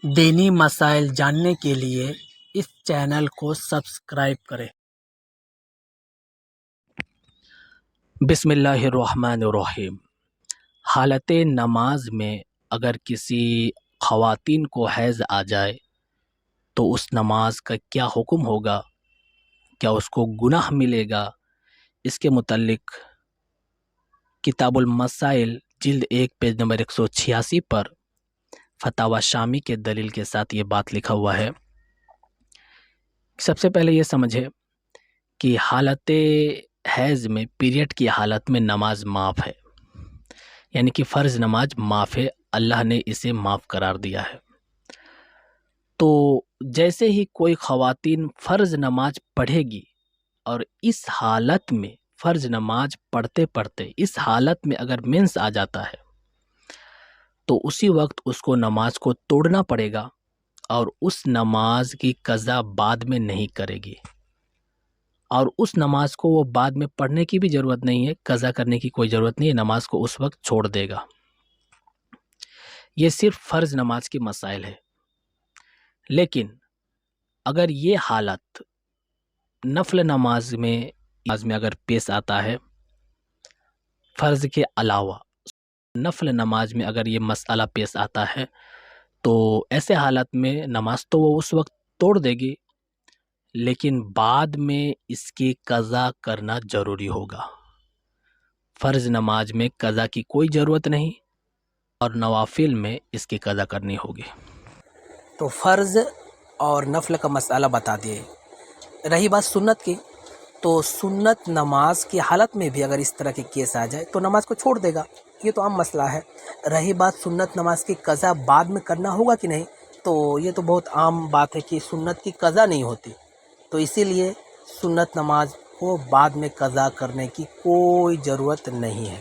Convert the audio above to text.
دینی مسائل جاننے کے لیے اس چینل کو سبسکرائب کریں۔ بسم اللہ الرحمن الرحیم۔ حالت نماز میں اگر کسی خواتین کو حیض آ جائے تو اس نماز کا کیا حکم ہوگا؟ کیا اس کو گناہ ملے گا؟ اس کے متعلق کتاب المسائل جلد 1 پیج نمبر 186 پر فتاوی شامی کے دلیل کے ساتھ یہ بات لکھا ہوا ہے۔ سب سے پہلے یہ سمجھے کہ حالت حیض میں پیریڈ کی حالت میں نماز معاف ہے، یعنی کہ فرض نماز معاف ہے، اللہ نے اسے معاف قرار دیا ہے۔ تو جیسے ہی کوئی خواتین فرض نماز پڑھے گی اور اس حالت میں فرض نماز پڑھتے پڑھتے اس حالت میں اگر مینس آ جاتا ہے تو اسی وقت اس کو نماز کو توڑنا پڑے گا اور اس نماز کی قضا بعد میں نہیں کرے گی، اور اس نماز کو وہ بعد میں پڑھنے کی بھی ضرورت نہیں ہے، قضا کرنے کی کوئی ضرورت نہیں ہے، نماز کو اس وقت چھوڑ دے گا۔ یہ صرف فرض نماز کی مسائل ہے۔ لیکن اگر یہ حالت نفل نماز میں اگر پیش آتا ہے، فرض کے علاوہ نفل نماز میں اگر یہ مسئلہ پیش آتا ہے تو ایسے حالت میں نماز تو وہ اس وقت توڑ دے گی، لیکن بعد میں اس کی قضا کرنا ضروری ہوگا۔ فرض نماز میں قضا کی کوئی ضرورت نہیں اور نوافل میں اس کی قضا کرنی ہوگی۔ تو فرض اور نفل کا مسئلہ بتا دیے۔ رہی بات سنت کی، تو سنت نماز کی حالت میں بھی اگر اس طرح کے کیس آ جائے تو نماز کو چھوڑ دے گا، یہ تو عام مسئلہ ہے۔ رہی بات سنت نماز کی قضا بعد میں کرنا ہوگا کہ نہیں، تو یہ تو بہت عام بات ہے کہ سنت کی قضا نہیں ہوتی، تو اسی لیے سنت نماز کو بعد میں قضا کرنے کی کوئی ضرورت نہیں ہے۔